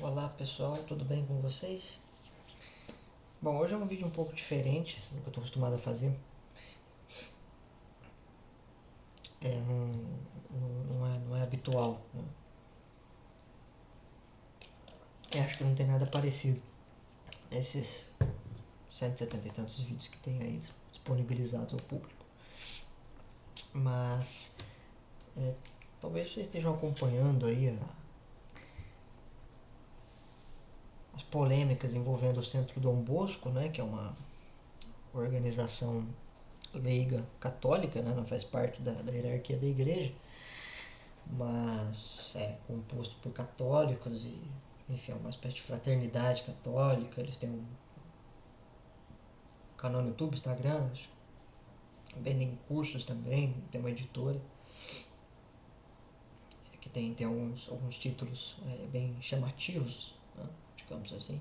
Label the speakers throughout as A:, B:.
A: Olá pessoal, tudo bem com vocês? Bom, hoje é um vídeo um pouco diferente do que eu estou acostumado a fazer. Não é habitual, né? Eu acho que não tem nada parecido a esses 170 e tantos vídeos que tem aí disponibilizados ao público. Mas é, talvez vocês estejam acompanhando aí as polêmicas envolvendo o Centro Dom Bosco, né, que é uma organização leiga católica, né, não faz parte da hierarquia da igreja, mas é composto por católicos e, enfim, é uma espécie de fraternidade católica. Eles têm um canal no YouTube, Instagram, vendem cursos também, tem uma editora que tem alguns títulos bem chamativos, né, digamos assim.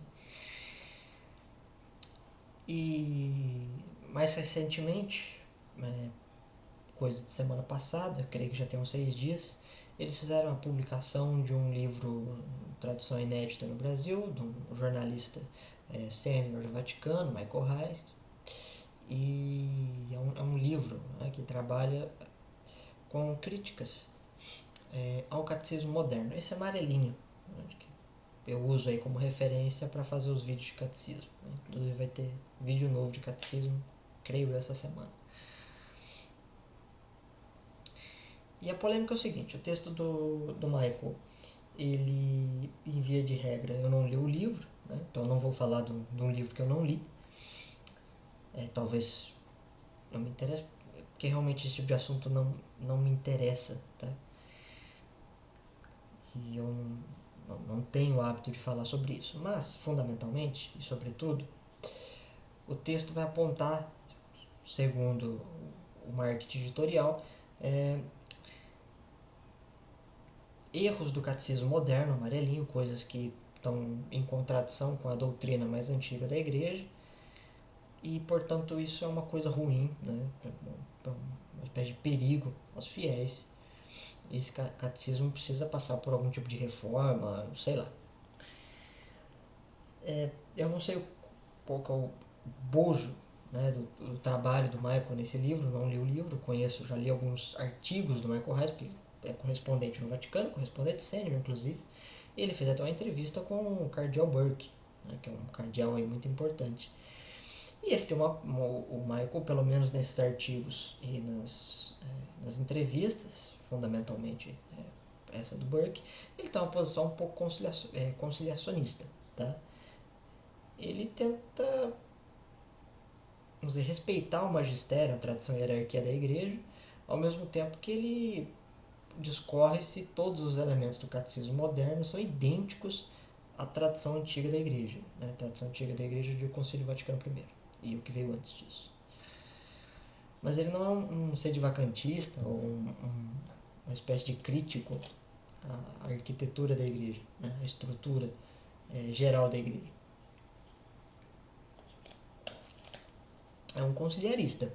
A: E mais recentemente, coisa de semana passada, creio que já tem uns 6 dias, eles fizeram a publicação de um livro, tradução inédita no Brasil, de um jornalista sênior do Vaticano, Michael Reis, e é um livro, né, que trabalha com críticas ao catecismo moderno. Esse amarelinho, né, que eu uso aí como referência para fazer os vídeos de catecismo, né? Inclusive vai ter vídeo novo de catecismo, creio, essa semana. E a polêmica é o seguinte: o texto do Michael, ele, em via de regra, eu não li o livro, né? Então eu não vou falar de um livro que eu não li. Talvez não me interesse, porque realmente esse tipo de assunto não me interessa, tá? E eu não tenho o hábito de falar sobre isso. Mas, fundamentalmente, e sobretudo, o texto vai apontar, segundo o marketing editorial, erros do catecismo moderno, amarelinho, coisas que estão em contradição com a doutrina mais antiga da igreja, e portanto isso é uma coisa ruim, né? Uma espécie de perigo aos fiéis. Esse catecismo precisa passar por algum tipo de reforma, sei lá. Eu não sei qual que é o bojo, né, do trabalho do Michael nesse livro, não li o livro, conheço, já li alguns artigos do Michael Reis, porque é correspondente no Vaticano, correspondente sênior, inclusive. Ele fez até uma entrevista com o cardeal Burke, né, que é um cardeal aí muito importante. E ele tem o Michael, pelo menos nesses artigos e nas entrevistas, fundamentalmente essa do Burke, ele tem uma posição um pouco conciliacionista, tá? Ele tenta, vamos dizer, respeitar o magistério, a tradição e a hierarquia da igreja, ao mesmo tempo que ele discorre se todos os elementos do catecismo moderno são idênticos à tradição antiga da igreja, né? A tradição antiga da igreja do Concílio Vaticano I e o que veio antes disso. Mas ele não é um sedivacantista ou uma espécie de crítico à arquitetura da igreja, né? À estrutura geral da igreja. É um conciliarista.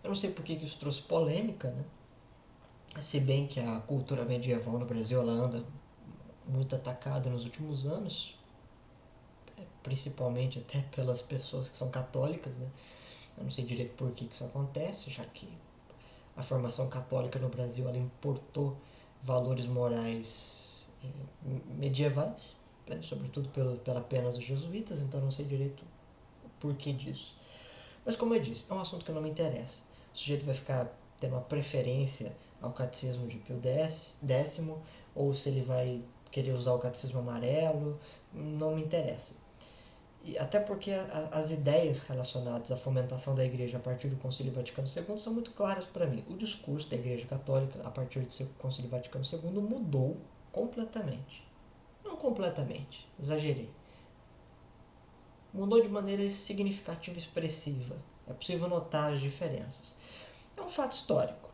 A: Eu não sei por que isso trouxe polêmica, né? Se bem que a cultura medieval no Brasil ela anda muito atacada nos últimos anos, principalmente até pelas pessoas que são católicas, né? Eu não sei direito por que isso acontece, já que a formação católica no Brasil ela importou valores morais medievais, né? Sobretudo pela pena dos jesuítas, então eu não sei direito o porquê disso. Mas como eu disse, é um assunto que não me interessa. O sujeito vai ficar tendo uma preferência ao catecismo de Pio X, ou se ele vai querer usar o catecismo amarelo, não me interessa. E até porque as ideias relacionadas à fomentação da igreja a partir do Concílio Vaticano II são muito claras para mim. O discurso da igreja católica a partir do Concílio Vaticano II mudou completamente. Não completamente, exagerei. Mudou de maneira significativa e expressiva. É possível notar as diferenças. É um fato histórico.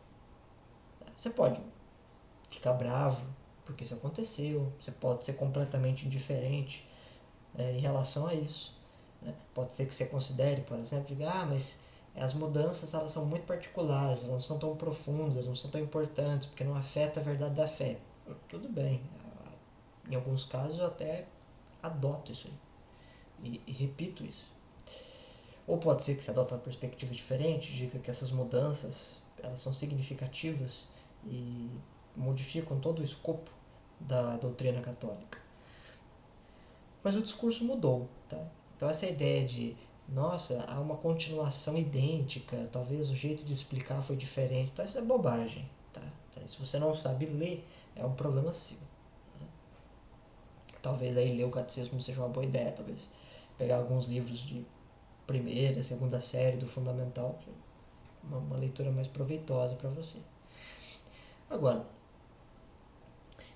A: Você pode ficar bravo porque isso aconteceu, você pode ser completamente indiferente em relação a isso. Né? Pode ser que você considere, por exemplo, mas as mudanças elas são muito particulares, elas não são tão profundas, não são tão importantes, porque não afeta a verdade da fé. Tudo bem, Em alguns casos eu até adoto isso aí e repito isso. Ou pode ser que você adote uma perspectiva diferente, diga que essas mudanças elas são significativas e modificam todo o escopo da doutrina católica. Mas o discurso mudou, tá? Então essa ideia de, nossa, há uma continuação idêntica, talvez o jeito de explicar foi diferente, tá? Isso é bobagem, tá? Se você não sabe ler, é um problema seu. Talvez aí ler o catecismo seja uma boa ideia, talvez pegar alguns livros de primeira, segunda série do fundamental, uma leitura mais proveitosa para você. Agora,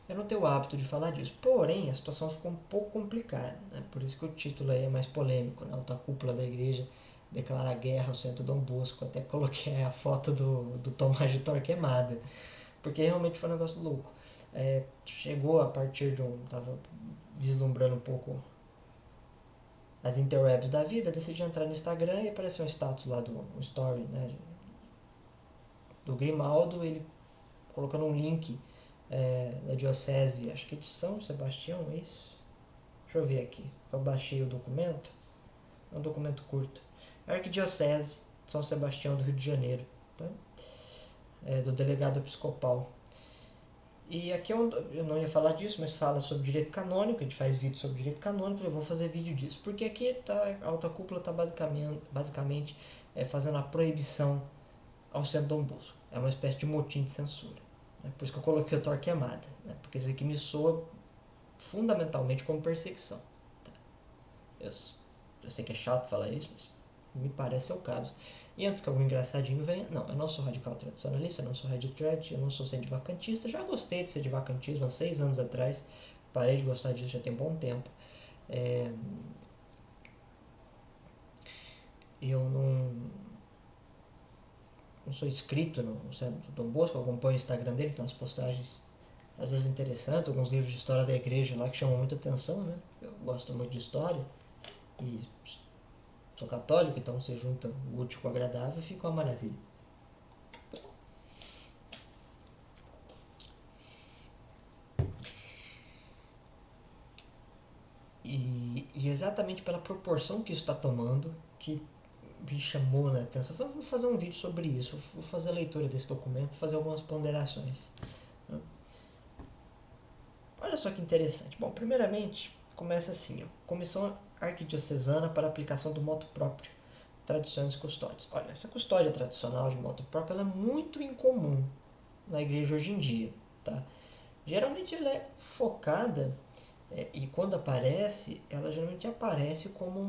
A: eu não tenho o hábito de falar disso, porém a situação ficou um pouco complicada, né? Por isso que o título aí é mais polêmico, né? A alta cúpula da igreja declara guerra ao centro Dom Bosco, até coloquei a foto do Tomás de Torquemada, porque realmente foi um negócio louco. Chegou a partir de tava vislumbrando um pouco as interwebs da vida, decidi entrar no Instagram e apareceu um status lá um story, né, do Grimaldo, ele colocando um link da diocese, acho que é de São Sebastião, é isso? Deixa eu ver aqui, eu baixei o documento, é um documento curto. Arquidiocese de São Sebastião do Rio de Janeiro, tá? Do delegado episcopal. E aqui eu não ia falar disso, mas fala sobre direito canônico, a gente faz vídeo sobre direito canônico, eu vou fazer vídeo disso. Porque aqui a alta cúpula está basicamente fazendo a proibição ao centro Dom Bosco. É uma espécie de motim de censura. Né? Por isso que eu coloquei o Torquemada, né? Porque isso aqui me soa fundamentalmente como perseguição. Tá? Eu sei que é chato falar isso, mas me parece ser o caso. E antes que algum engraçadinho venha, não, eu não sou radical tradicionalista, eu não sou red thread, eu não sou sedivacantista, já gostei de sedivacantismo há 6 anos atrás, parei de gostar disso já tem bom tempo. Eu não sou inscrito no Centro Dom Bosco, eu acompanho o Instagram dele, tem umas postagens às vezes interessantes, alguns livros de história da igreja lá que chamam muita atenção, né? Eu gosto muito de história e sou católico, então você junta o útil com o agradável e fica uma maravilha. E exatamente pela proporção que isso está tomando, que me chamou na atenção. Vou fazer um vídeo sobre isso, vou fazer a leitura desse documento e fazer algumas ponderações. Olha só que interessante. Bom, primeiramente, começa assim, ó, Comissão Arquidiocesana para Aplicação do Moto Próprio, Tradições e Custódias. Olha, essa custódia tradicional de moto próprio ela é muito incomum na igreja hoje em dia, tá? Geralmente ela é focada e quando aparece, ela geralmente aparece como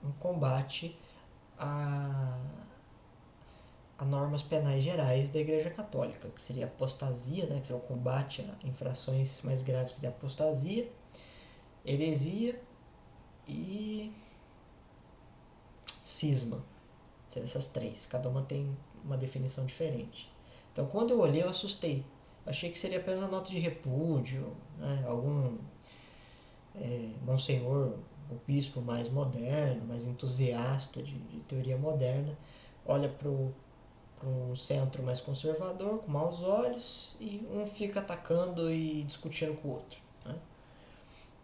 A: um combate a, a normas penais gerais da Igreja Católica, que seria apostasia, né, que é o combate a infrações mais graves, seria apostasia, heresia e cisma. Seriam essas três, cada uma tem uma definição diferente. Então quando eu olhei eu assustei, achei que seria apenas uma nota de repúdio, né, algum monsenhor, o bispo mais moderno, mais entusiasta de teoria moderna, olha para um centro mais conservador, com maus olhos, e um fica atacando e discutindo com o outro. Né?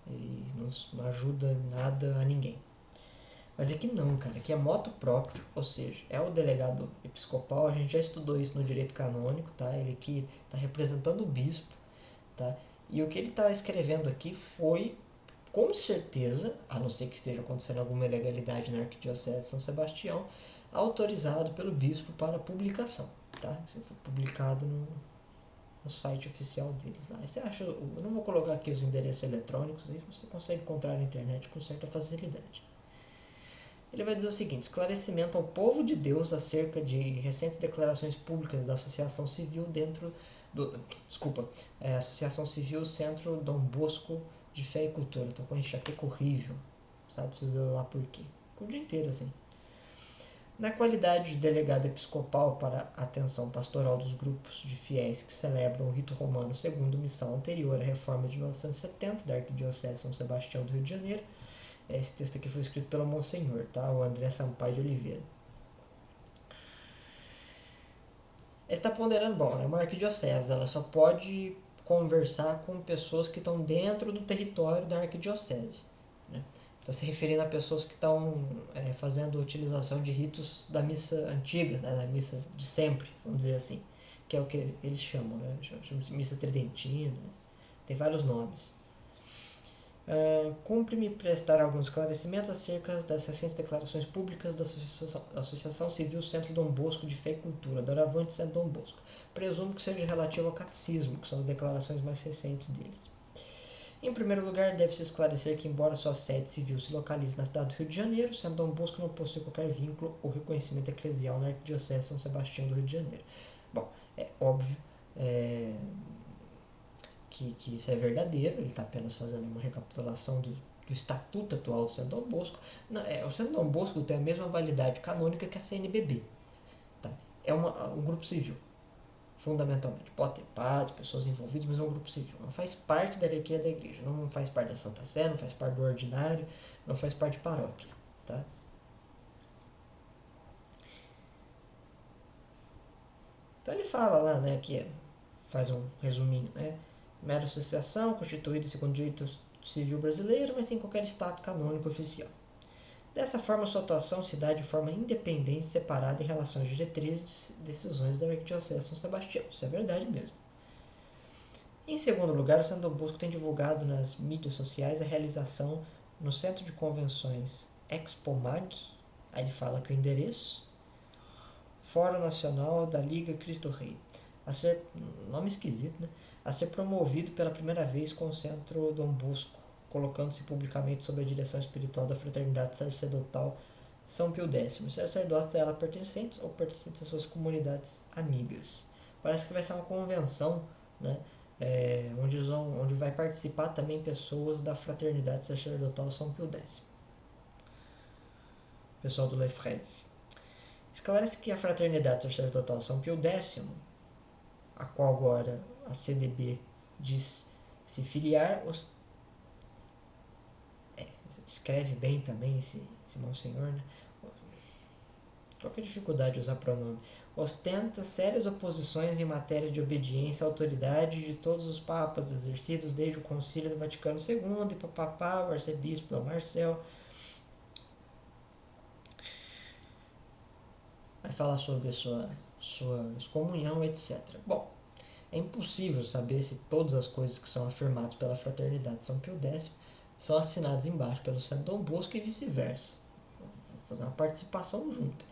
A: E não ajuda nada a ninguém. Mas aqui não, cara, aqui é moto próprio, ou seja, é o delegado episcopal, a gente já estudou isso no direito canônico, tá? Ele aqui está representando o bispo, tá? E o que ele está escrevendo aqui foi, com certeza, a não ser que esteja acontecendo alguma ilegalidade na Arquidiocese de São Sebastião, autorizado pelo bispo para publicação, tá? Se for publicado no site oficial deles. Lá. Você acha, eu não vou colocar aqui os endereços eletrônicos, aí você consegue encontrar na internet com certa facilidade. Ele vai dizer o seguinte: esclarecimento ao povo de Deus acerca de recentes declarações públicas da Associação Civil Associação Civil Centro Dom Bosco de Fé e Cultura. Tô com enxaqueca horrível, sabe? Precisa lá por quê? O dia inteiro assim. Na qualidade de delegado episcopal para a atenção pastoral dos grupos de fiéis que celebram o rito romano segundo missão anterior à reforma de 1970 da Arquidiocese de São Sebastião do Rio de Janeiro, esse texto aqui foi escrito pelo Monsenhor, tá? O André Sampaio de Oliveira. Ele está ponderando, bom, é uma arquidiocese, ela só pode conversar com pessoas que estão dentro do território da arquidiocese, né? Está se referindo a pessoas que estão fazendo utilização de ritos da missa antiga, né, da missa de sempre, vamos dizer assim, que é o que eles chamam, né? Chama-se missa tridentina, né? Tem vários nomes. Cumpre-me prestar alguns esclarecimentos acerca das recentes declarações públicas da Associação Civil Centro Dom Bosco de Fé e Cultura, Doravante Centro Dom Bosco. Presumo que seja relativo ao catecismo, que são as declarações mais recentes deles. Em primeiro lugar, deve-se esclarecer que, embora sua sede civil se localize na cidade do Rio de Janeiro, Santo Dom Bosco não possui qualquer vínculo ou reconhecimento eclesial na Arquidiocese de São Sebastião do Rio de Janeiro. Bom, é óbvio que isso é verdadeiro, ele está apenas fazendo uma recapitulação do estatuto atual do Santo Dom Bosco. Não, o Santo Dom Bosco tem a mesma validade canônica que a CNBB. Tá? É um grupo civil. Fundamentalmente, pode ter padres, pessoas envolvidas, mas é um grupo civil, não faz parte da hierarquia da igreja, não faz parte da Santa Sé, não faz parte do ordinário, não faz parte de paróquia, tá? Então ele fala lá, né, que faz um resuminho, né, mera associação constituída segundo o direito civil brasileiro, mas sem qualquer status canônico oficial. Dessa forma, sua atuação se dá de forma independente e separada em relação às diretrizes e decisões da Arquidiocese de São Sebastião. Isso é verdade mesmo. Em segundo lugar, o Santo Dom Bosco tem divulgado nas mídias sociais a realização no Centro de Convenções Expomag, aí ele fala que o endereço, Fórum Nacional da Liga Cristo Rei, a ser, nome esquisito, né? A ser promovido pela primeira vez com o Centro Dom Bosco, colocando-se publicamente sob a direção espiritual da Fraternidade Sacerdotal São Pio X, os sacerdotes a ela pertencentes ou pertencentes às suas comunidades amigas. Parece que vai ser uma convenção, né, onde vai participar também pessoas da Fraternidade Sacerdotal São Pio X. Pessoal do Lefebvre. Esclarece que a Fraternidade Sacerdotal São Pio X, a qual agora a CDB diz se filiar, escreve bem também esse monsenhor, né? Qual que é a dificuldade de usar pronome? Ostenta sérias oposições em matéria de obediência à autoridade de todos os papas exercidos desde o Concílio do Vaticano II e papapá, o arcebispo Dom Marcel. Vai falar sobre a sua excomunhão, etc. Bom, é impossível saber se todas as coisas que são afirmadas pela Fraternidade São Pio X são assinadas embaixo pelo Santo Dom Bosco e vice-versa. Vou fazer uma participação junta.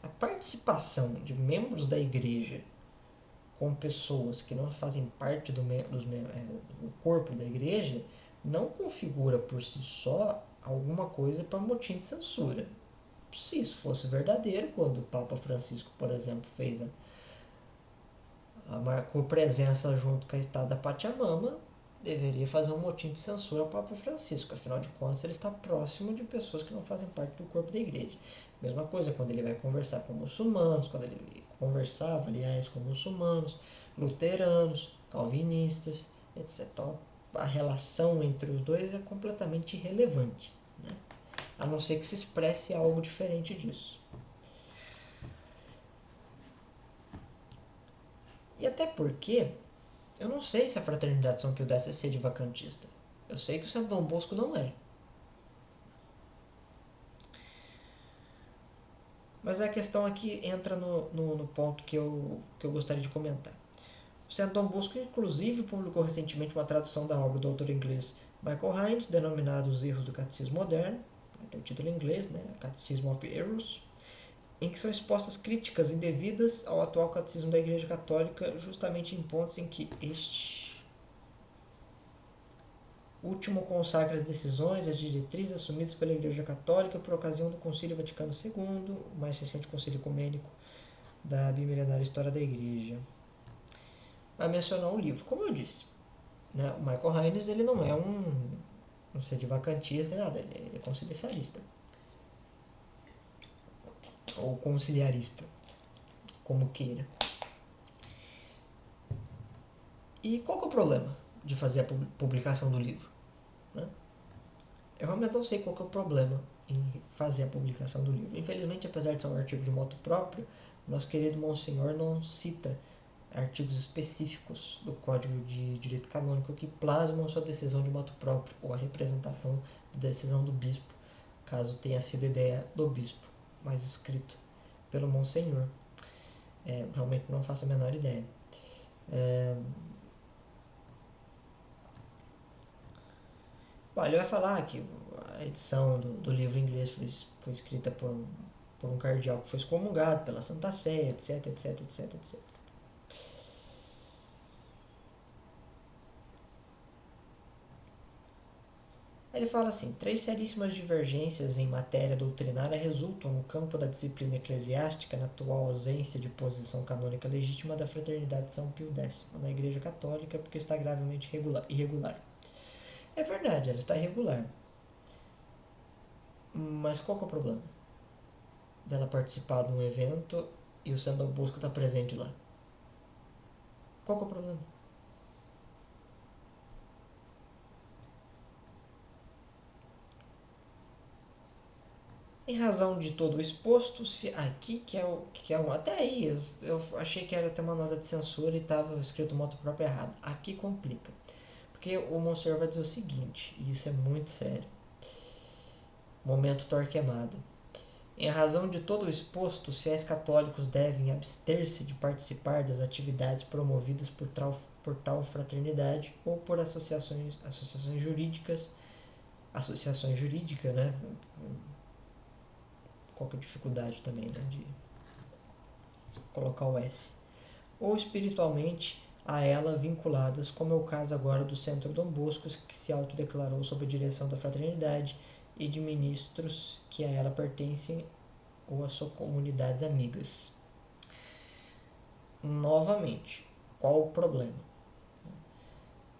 A: A participação de membros da igreja com pessoas que não fazem parte do corpo da igreja não configura por si só alguma coisa para motim de censura. Se isso fosse verdadeiro, quando o Papa Francisco, por exemplo, marcou presença junto com a estátua da Pachamama, deveria fazer um motim de censura ao Papa Francisco. Afinal de contas, ele está próximo de pessoas que não fazem parte do corpo da igreja. Mesma coisa quando ele vai conversar com muçulmanos, quando ele conversava, aliás, com muçulmanos, luteranos, calvinistas, etc. Então, a relação entre os dois é completamente irrelevante, né? A não ser que se expresse algo diferente disso. E até porque eu não sei se a Fraternidade São Pio X é sede vacantista. Eu sei que o Santo Dom Bosco não é. Mas a questão aqui entra no ponto que eu gostaria de comentar. O Santo Dom Bosco, inclusive, publicou recentemente uma tradução da obra do autor inglês Michael Hines, denominada Os Erros do Catecismo Moderno, tem o título em inglês, né? Catechism of Errors, em que são expostas críticas indevidas ao atual catecismo da Igreja Católica, justamente em pontos em que este último consagra as decisões, as diretrizes assumidas pela Igreja Católica por ocasião do Concílio Vaticano II, o mais recente Concílio Ecumênico da Bimilenária História da Igreja. Vai mencionar um livro, como eu disse, né? O Michael Hines, ele não é um sedevacantista nem nada, ele é conciliarista ou conciliarista, como queira. E qual que é o problema de fazer a publicação do livro, né? Eu realmente não sei qual que é o problema em fazer a publicação do livro. Infelizmente, apesar de ser um artigo de motu próprio, nosso querido Monsenhor não cita artigos específicos do Código de Direito Canônico que plasmam sua decisão de motu próprio ou a representação da decisão do bispo, caso tenha sido ideia do bispo, mas escrito pelo Monsenhor. Realmente não faço a menor ideia. Bom, ele vai falar que a edição do livro em inglês foi escrita por um cardeal que foi excomungado pela Santa Sé, etc, etc, etc, etc. Ele fala assim: 3 seríssimas divergências em matéria doutrinária resultam no campo da disciplina eclesiástica na atual ausência de posição canônica legítima da Fraternidade de São Pio X na Igreja Católica, porque está gravemente irregular. É verdade, ela está irregular. Mas qual que é o problema? Dela participar de um evento e o Santo Dom Bosco está presente lá. Qual que é o problema? Em razão de todo o exposto, aqui que é um. Até aí eu achei que era até uma nota de censura e estava escrito moto próprio errado. Aqui complica. Porque o Monsenhor vai dizer o seguinte, e isso é muito sério. Momento Torquemada. Em razão de todo o exposto, os fiéis católicos devem abster-se de participar das atividades promovidas por tal fraternidade ou por associações jurídicas, né? Qual que é a dificuldade também, né? De colocar o S. Ou espiritualmente a ela vinculadas, como é o caso agora do Centro Dom Bosco, que se autodeclarou sob a direção da fraternidade e de ministros que a ela pertencem ou a suas comunidades amigas. Novamente, qual o problema?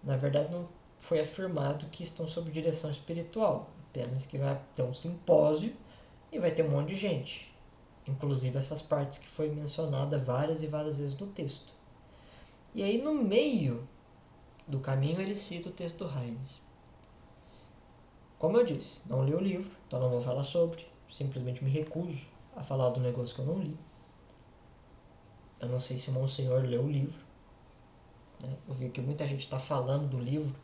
A: Na verdade, não foi afirmado que estão sob direção espiritual, apenas que vai ter um simpósio e vai ter um monte de gente, inclusive essas partes que foi mencionada várias e várias vezes no texto. E aí, no meio do caminho, ele cita o texto do Heines. Como eu disse, não li o livro, então não vou falar sobre, simplesmente me recuso a falar do negócio que eu não li. Eu não sei se o Monsenhor leu o livro, né? Eu vi que muita gente está falando do livro,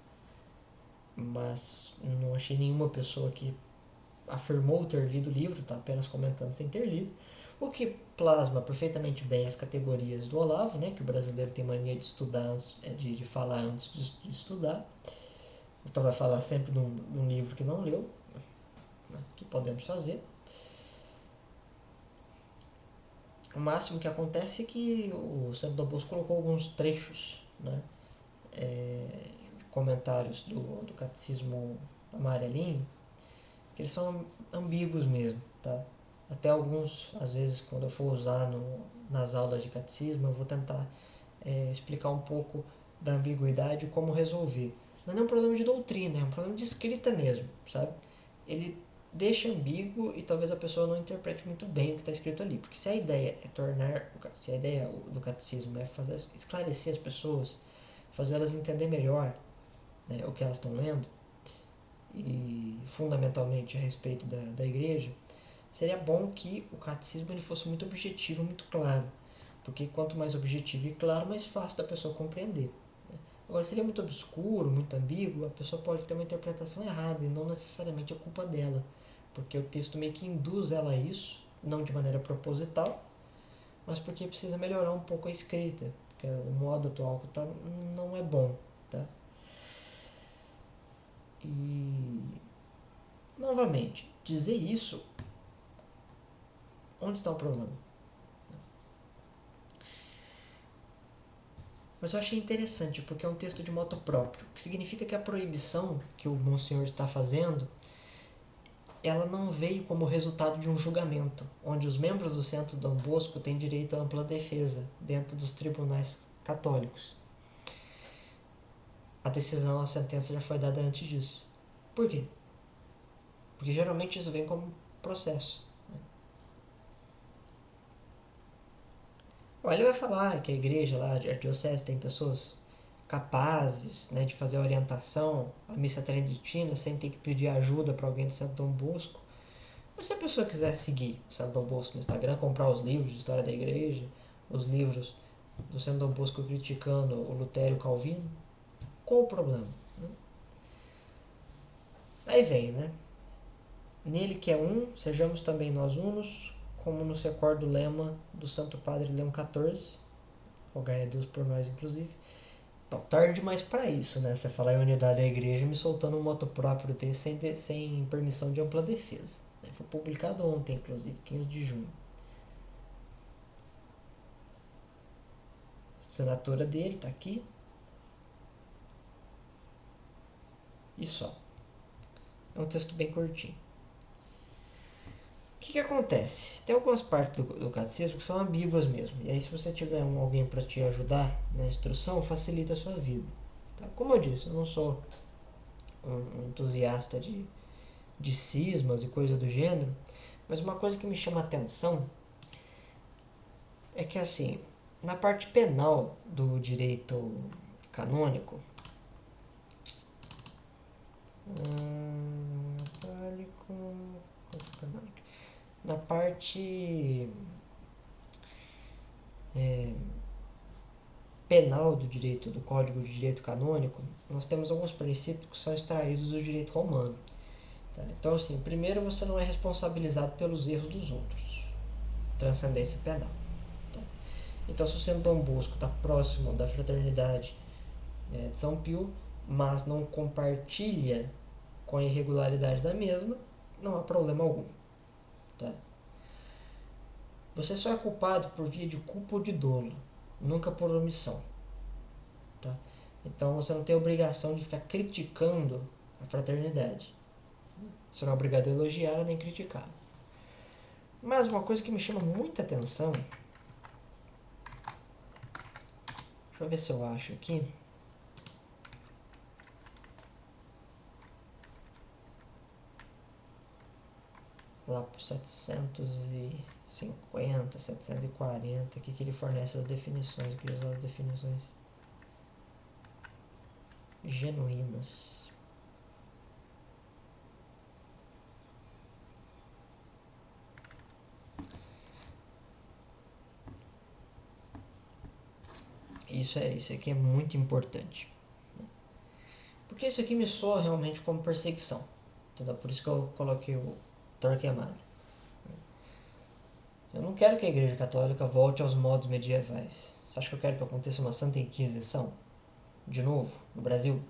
A: mas não achei nenhuma pessoa que afirmou ter lido o livro, está apenas comentando sem ter lido, o que plasma perfeitamente bem as categorias do Olavo, né, que o brasileiro tem mania de estudar, de falar antes de estudar. Então vai falar sempre de um livro que não leu, né, que podemos fazer. O máximo que acontece é que o Santo Dom Bosco colocou alguns trechos, né, comentários do Catecismo Amarelinho, que eles são ambíguos mesmo, tá? Até alguns, às vezes, quando eu for usar nas aulas de catecismo, eu vou tentar explicar um pouco da ambiguidade e como resolver. Não é um problema de doutrina, é um problema de escrita mesmo, sabe? Ele deixa ambíguo e talvez a pessoa não interprete muito bem o que está escrito ali. Porque se a ideia se a ideia do catecismo é esclarecer as pessoas, fazer elas entender melhor, né, o que elas estão lendo, e fundamentalmente a respeito da igreja, seria bom que o catecismo ele fosse muito objetivo, muito claro, porque quanto mais objetivo e claro, mais fácil da pessoa compreender. Agora, se ele é muito obscuro, muito ambíguo, a pessoa pode ter uma interpretação errada e não necessariamente é culpa dela, porque o texto meio que induz ela a isso, não de maneira proposital, mas porque precisa melhorar um pouco a escrita, porque o modo atual que tá não é bom, tá? E, novamente, dizer isso, onde está o problema? Mas eu achei interessante, porque é um texto de motu próprio, o que significa que a proibição que o Monsenhor está fazendo, ela não veio como resultado de um julgamento, onde os membros do Centro Dom Bosco têm direito a ampla defesa dentro dos tribunais católicos. A sentença já foi dada antes disso. Por quê? Porque geralmente isso vem como processo. Ele vai falar que a igreja lá, a diocese, tem pessoas capazes, né, de fazer a orientação, a missa tridentina, sem ter que pedir ajuda para alguém do Santo Dom Bosco. Mas se a pessoa quiser seguir o Santo Dom Bosco no Instagram, comprar os livros de história da igreja, os livros do Centro Dom Bosco criticando o Lutero e o Calvino. Qual o problema? Aí vem, né? Nele que é um, sejamos também nós unos, como nos recorda o lema do Santo Padre Leão XIV, rogai a Deus por nós, inclusive. Então, tarde demais para isso, né? Você falar em unidade da igreja me soltando um moto próprio desse sem permissão de ampla defesa. Foi publicado ontem, inclusive, 15 de junho. A assinatura dele tá aqui. E só. É um texto bem curtinho. O que acontece? Tem algumas partes do catecismo que são ambíguas mesmo. E aí, se você tiver alguém para te ajudar na instrução, facilita a sua vida. Tá? Como eu disse, eu não sou um entusiasta de cismas e coisa do gênero, mas uma coisa que me chama a atenção é que, assim, na parte penal do direito canônico, na parte penal do direito, do Código de Direito Canônico, nós temos alguns princípios que são extraídos do direito romano. Tá? Então, assim, primeiro, você não é responsabilizado pelos erros dos outros. Transcendência penal. Tá? Então, se o Santo Dom Bosco está próximo da fraternidade de São Pio, mas não compartilha com a irregularidade da mesma, não há problema algum. Tá? Você só é culpado por via de culpa ou de dolo, nunca por omissão. Tá? Então você não tem obrigação de ficar criticando a fraternidade. Você não é obrigado a elogiá-la nem criticá-la. Mas uma coisa que me chama muita atenção, deixa eu ver se eu acho aqui. Lá para 750, 740, aqui que ele fornece as definições. Eu queria usar as definições genuínas. Isso aqui é muito importante. Porque isso aqui me soa realmente como perseguição. Entendeu? Por isso que eu coloquei o Torquemada. Eu não quero que a Igreja Católica volte aos modos medievais. Você acha que eu quero que aconteça uma Santa Inquisição? De novo, no Brasil?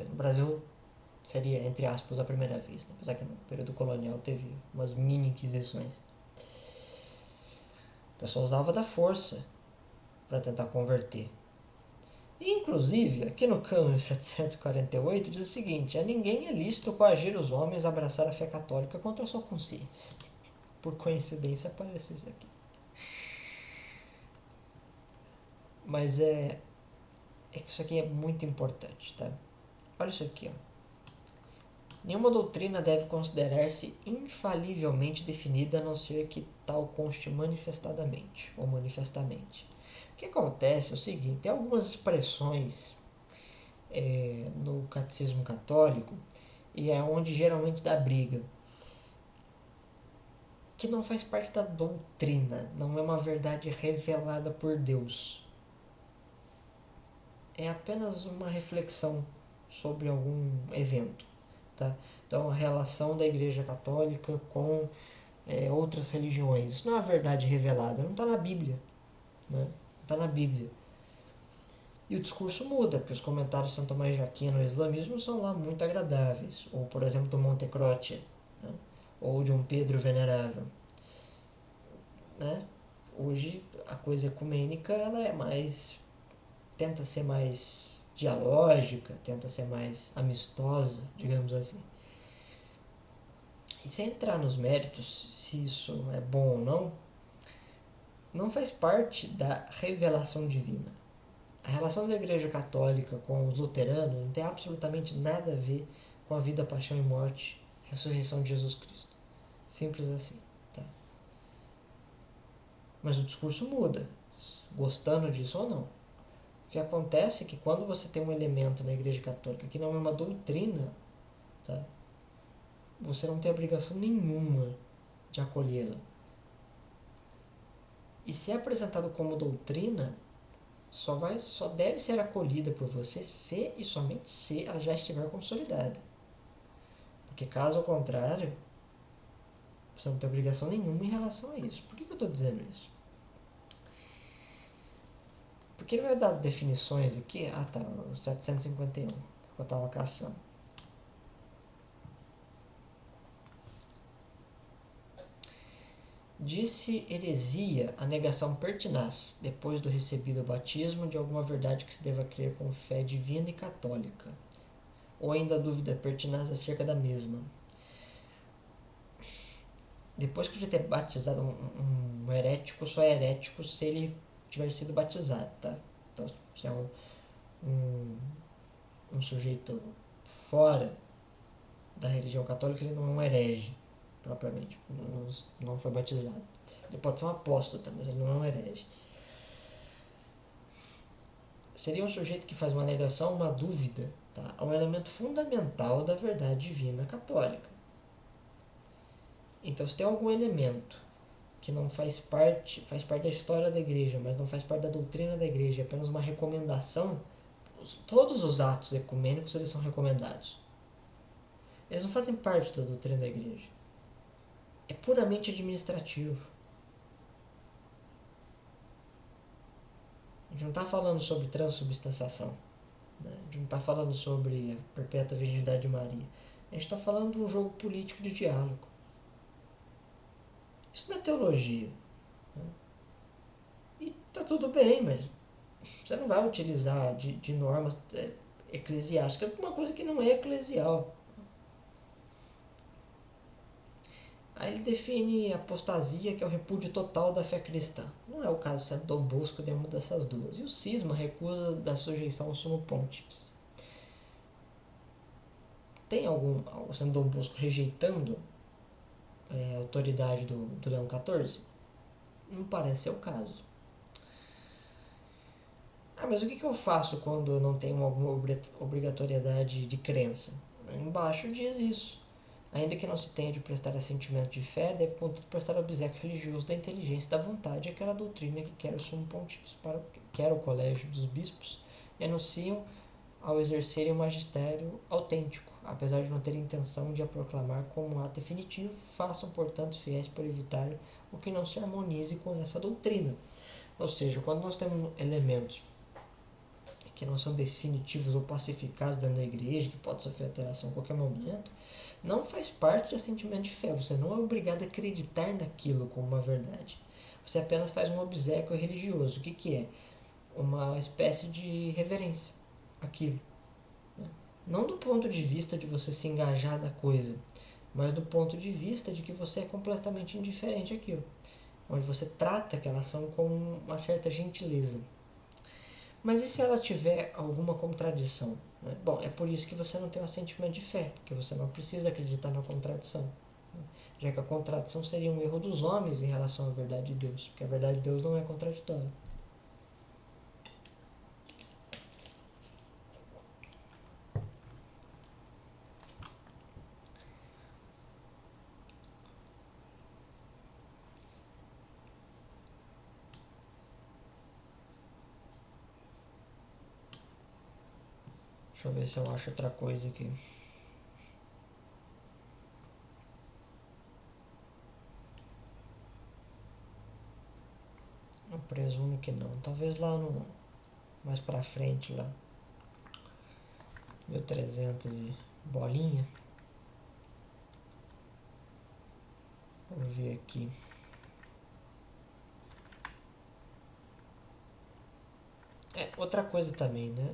A: No Brasil seria, entre aspas, a primeira vez. Né? Apesar que no período colonial teve umas mini-inquisições. O pessoal usava da força para tentar converter. E, inclusive, aqui no cânone 748 diz o seguinte: a ninguém é lícito coagir os homens a abraçar a fé católica contra a sua consciência. Por coincidência apareceu isso aqui. Mas é que isso aqui é muito importante, tá? Olha isso aqui, ó. Nenhuma doutrina deve considerar-se infalivelmente definida a não ser que tal conste manifestadamente ou manifestamente. O que acontece é o seguinte: tem algumas expressões no catecismo católico, e é onde geralmente dá briga, que não faz parte da doutrina, não é uma verdade revelada por Deus. É apenas uma reflexão sobre algum evento. Tá? Então, a relação da Igreja Católica com outras religiões. Isso não é uma verdade revelada, não está na Bíblia. Né? Não está na Bíblia. E o discurso muda, porque os comentários de São Tomás de Aquino no islamismo são lá muito agradáveis. Ou, por exemplo, do Monte Croce, né? Ou de um Pedro Venerável. Né? Hoje, a coisa ecumênica ela é mais... tenta ser mais dialógica, tenta ser mais amistosa, digamos assim. E sem entrar nos méritos, se isso é bom ou não, não faz parte da revelação divina. A relação da Igreja Católica com os luteranos não tem absolutamente nada a ver com a vida, paixão e morte, ressurreição de Jesus Cristo. Simples assim. Tá? Mas o discurso muda, gostando disso ou não. O que acontece é que quando você tem um elemento na Igreja Católica que não é uma doutrina, tá? Você não tem obrigação nenhuma de acolhê-la. E se é apresentado como doutrina, só deve ser acolhida por você se e somente se ela já estiver consolidada. Porque caso contrário, você não tem obrigação nenhuma em relação a isso. Por que eu estou dizendo isso? Porque ele vai dar as definições aqui. Ah tá, o 751 que eu estava caçando. Disse heresia a negação pertinaz, depois do recebido batismo, de alguma verdade que se deva crer com fé divina e católica, ou ainda dúvida pertinaz acerca da mesma. Depois que eu já ter batizado um herético, só é herético se ele tiver sido batizado, tá? Então, se é um sujeito fora da religião católica, ele não é um herege, propriamente. Não foi batizado. Ele pode ser um apóstolo, mas ele não é um herege. Seria um sujeito que faz uma negação, uma dúvida, tá? A um elemento fundamental da verdade divina católica. Então, se tem algum elemento que não faz parte da história da igreja, mas não faz parte da doutrina da igreja, é apenas uma recomendação, todos os atos ecumênicos eles são recomendados. Eles não fazem parte da doutrina da igreja. É puramente administrativo. A gente não está falando sobre transubstanciação. Né? A gente não está falando sobre a perpétua virgindade de Maria. A gente está falando de um jogo político de diálogo. Isso não é teologia. Né? E tá tudo bem, mas você não vai utilizar de normas eclesiásticas uma coisa que não é eclesial. Aí ele define apostasia, que é o repúdio total da fé cristã. Não é o caso se é Dom Bosco de uma dessas duas. E o cisma recusa da sujeição ao sumo pontífice. Tem algum sendo Dom Bosco rejeitando a autoridade do Leão XIV? Não parece ser o caso. Ah, mas o que eu faço quando eu não tenho alguma obrigatoriedade de crença? Embaixo diz isso. Ainda que não se tenha de prestar assentimento de fé, deve contudo prestar obséquio religioso da inteligência e da vontade, aquela doutrina que quer o sumo pontífice, quer o colégio dos bispos, enunciam ao exercerem o magistério autêntico, apesar de não terem intenção de a proclamar como um ato definitivo, façam, portanto, fiéis por evitar o que não se harmonize com essa doutrina. Ou seja, quando nós temos elementos que não são definitivos ou pacificados dentro da igreja, que pode sofrer alteração a qualquer momento, não faz parte de assentimento de fé. Você não é obrigado a acreditar naquilo como uma verdade. Você apenas faz um obséquio religioso. O que é? Uma espécie de reverência àquilo. Né? Não do ponto de vista de você se engajar na coisa, mas do ponto de vista de que você é completamente indiferente àquilo. Onde você trata aquela ação com uma certa gentileza. Mas e se ela tiver alguma contradição? Né? Bom, é por isso que você não tem um assentimento de fé, porque você não precisa acreditar na contradição. Né? Já que a contradição seria um erro dos homens em relação à verdade de Deus, porque a verdade de Deus não é contraditória. Deixa eu ver se eu acho outra coisa aqui. Eu presumo que não. Talvez lá no mais pra frente, lá 1300 e bolinha. Vou ver aqui. Outra coisa também, né?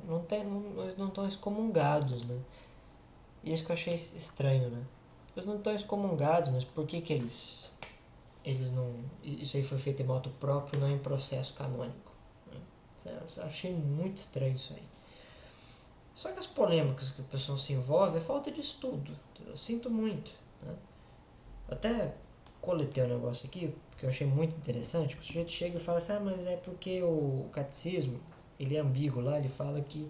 A: Eles não estão excomungados, né? E isso que eu achei estranho, né? Eles não estão excomungados, mas por que eles não... Isso aí foi feito em moto próprio, não em processo canônico. Né? Eu achei muito estranho isso aí. Só que as polêmicas que o pessoal se envolve é falta de estudo. Eu sinto muito. Né? Até coletei um negócio aqui, porque eu achei muito interessante, que o sujeito chega e fala assim, mas é porque o catecismo, ele é ambíguo lá, ele fala que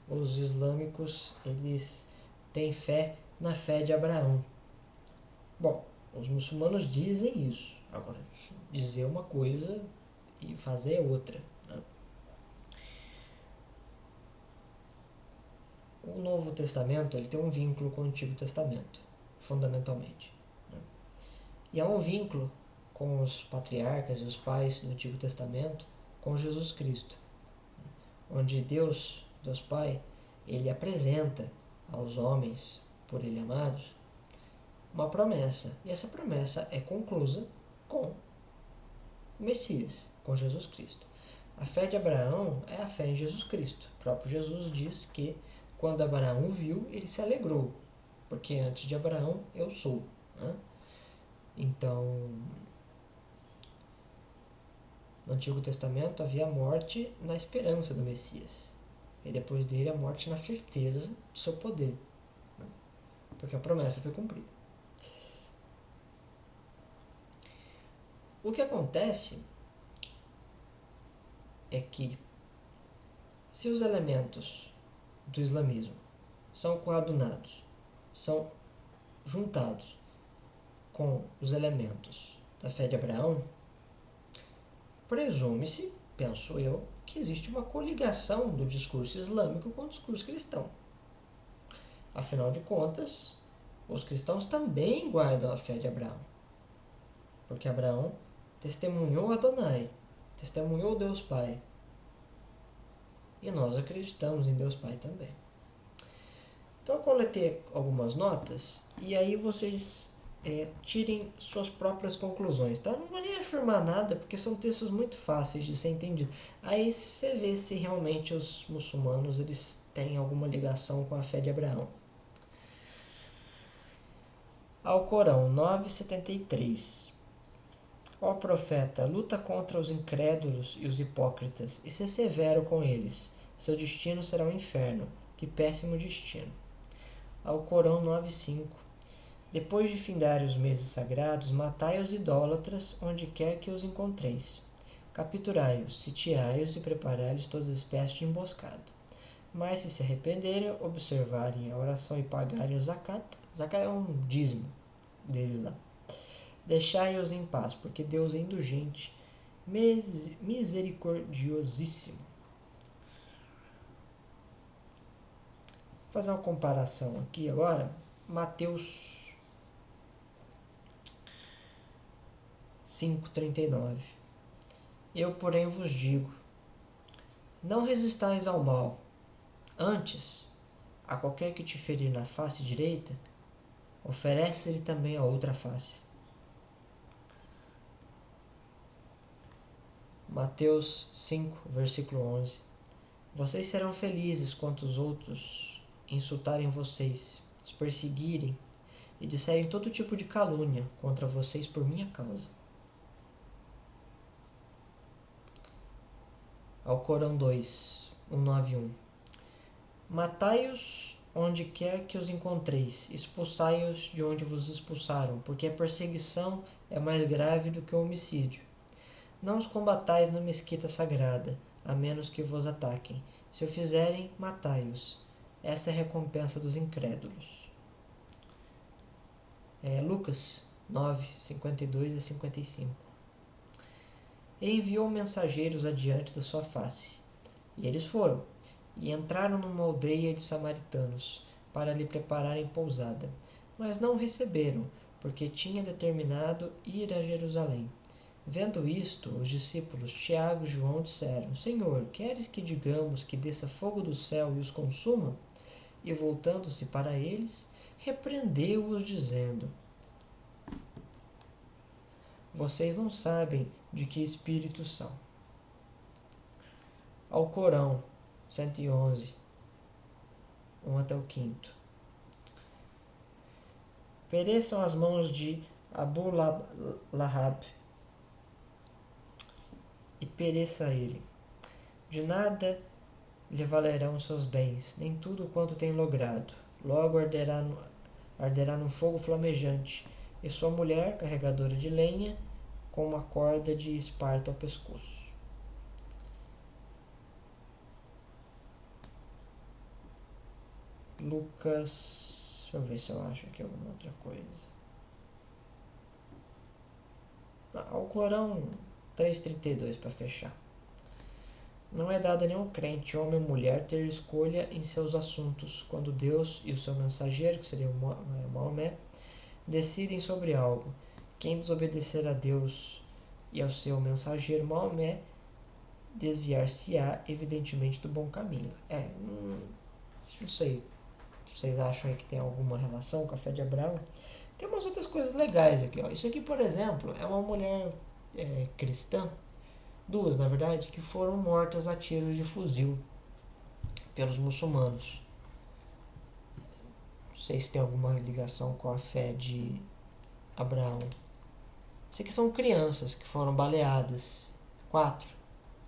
A: os islâmicos, eles têm fé na fé de Abraão. Bom, os muçulmanos dizem isso. Agora, dizer uma coisa e fazer outra. Né? o Novo Testamento ele tem um vínculo com o Antigo Testamento, fundamentalmente, né? E é um vínculo com os patriarcas e os pais do Antigo Testamento com Jesus Cristo, onde Deus Pai, ele apresenta aos homens, por ele amados, uma promessa. E essa promessa é conclusa com o Messias, com Jesus Cristo. A fé de Abraão é a fé em Jesus Cristo. O próprio Jesus diz que quando Abraão o viu, ele se alegrou, porque antes de Abraão eu sou, né? Então, no Antigo Testamento havia a morte na esperança do Messias, e depois dele a morte na certeza do seu poder, né? Porque a promessa foi cumprida. O que acontece é que, se os elementos do islamismo são coadunados, são juntados com os elementos da fé de Abraão, presume-se, penso eu, que existe uma coligação do discurso islâmico com o discurso cristão. Afinal de contas, os cristãos também guardam a fé de Abraão, porque Abraão testemunhou Adonai, testemunhou Deus Pai, e nós acreditamos em Deus Pai também. Então eu coletei algumas notas e aí vocês tirem suas próprias conclusões, tá? Não vou nem afirmar nada porque são textos muito fáceis de ser entendido. Aí você vê se realmente os muçulmanos eles têm alguma ligação com a fé de Abraão. Alcorão 9:73. Ó profeta, luta contra os incrédulos e os hipócritas e ser severo com eles. Seu destino será o inferno. Que péssimo destino. Alcorão 9:5. Depois de findarem os meses sagrados, matai os idólatras onde quer que os encontreis. Capturai-os, sitiai-os e preparai-lhes todas as espécies de emboscada. Mas se arrependerem, observarem a oração e pagarem o zakat é um dízimo deles lá. Deixai-os em paz, porque Deus é indulgente, misericordiosíssimo. Vou fazer uma comparação aqui agora. Mateus 5:39. Eu, porém, vos digo, não resistais ao mal. Antes, a qualquer que te ferir na face direita, oferece-lhe também a outra face. Mateus 5, versículo 11. Vocês serão felizes quando os outros insultarem vocês, os perseguirem e disserem todo tipo de calúnia contra vocês por minha causa. Alcorão 2, 191. Matai-os onde quer que os encontreis, expulsai-os de onde vos expulsaram, porque a perseguição é mais grave do que o homicídio. Não os combatais na mesquita sagrada, a menos que vos ataquem. Se o fizerem, matai-os. Essa é a recompensa dos incrédulos. Lucas 9, 52 a 55. E enviou mensageiros adiante da sua face. E eles foram, e entraram numa aldeia de samaritanos, para lhe prepararem pousada. Mas não o receberam, porque tinha determinado ir a Jerusalém. Vendo isto, os discípulos Tiago e João disseram, Senhor, queres que digamos que desça fogo do céu e os consuma? E voltando-se para eles, repreendeu-os, dizendo, vocês não sabem de que espírito são. Alcorão 111, 1 até o 5. Pereçam as mãos de Abu Lahab, e pereça ele. De nada lhe valerão seus bens, nem tudo quanto tem logrado. Logo arderá num fogo flamejante, e sua mulher, carregadora de lenha, com uma corda de esparto ao pescoço. Lucas, deixa eu ver se eu acho aqui alguma outra coisa. Alcorão 3:32 para fechar. Não é dado a nenhum crente, homem ou mulher, ter escolha em seus assuntos, quando Deus e o seu mensageiro, que seria Maomé, decidem sobre algo. Quem desobedecer a Deus e ao seu mensageiro Maomé, desviar-se-á, evidentemente, do bom caminho. Não sei. Vocês acham aí que tem alguma relação com a fé de Abraão? Tem umas outras coisas legais aqui. Ó. Isso aqui, por exemplo, é uma mulher cristã, duas na verdade, que foram mortas a tiros de fuzil pelos muçulmanos. Não sei se tem alguma ligação com a fé de Abraão. Isso aqui são crianças que foram baleadas, 4,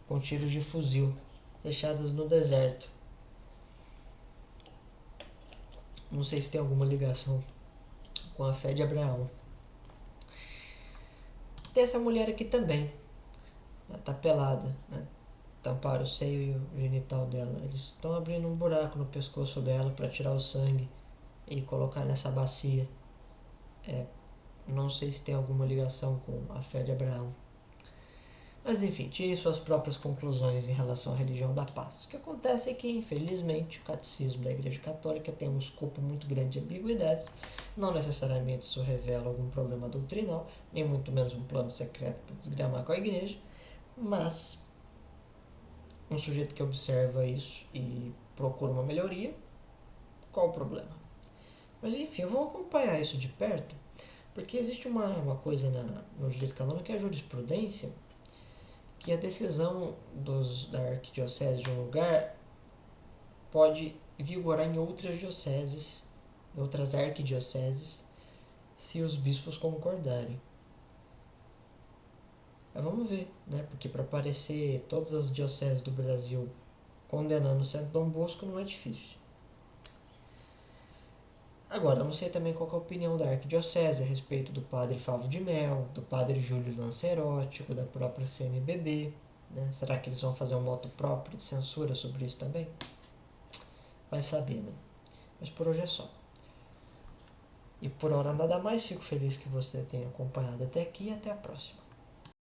A: com tiros de fuzil, deixadas no deserto. Não sei se tem alguma ligação com a fé de Abraão. Tem essa mulher aqui também. Ela tá pelada, né? Tamparam o seio e o genital dela. Eles estão abrindo um buraco no pescoço dela para tirar o sangue e colocar nessa bacia. Não sei se tem alguma ligação com a fé de Abraão. Mas enfim, tire suas próprias conclusões em relação à religião da paz. O que acontece é que, infelizmente, o catecismo da Igreja Católica tem um escopo muito grande de ambiguidades. Não necessariamente isso revela algum problema doutrinal, nem muito menos um plano secreto para desgramar com a Igreja, mas um sujeito que observa isso e procura uma melhoria, qual o problema? Mas enfim, eu vou acompanhar isso de perto, porque existe uma coisa no direito canônico que é a jurisprudência, que a decisão da arquidiocese de um lugar pode vigorar em outras dioceses, em outras arquidioceses, se os bispos concordarem. Mas vamos ver, né? Porque para aparecer todas as dioceses do Brasil condenando o Santo Dom Bosco não é difícil. Agora, eu não sei também qual é a opinião da arquidiocese a respeito do padre Favo de Mel, do padre Júlio Lancerótico, da própria CNBB. Né? Será que eles vão fazer um moto próprio de censura sobre isso também? Vai saber, né? Mas por hoje é só. E por hora nada mais, fico feliz que você tenha acompanhado até aqui e até a próxima.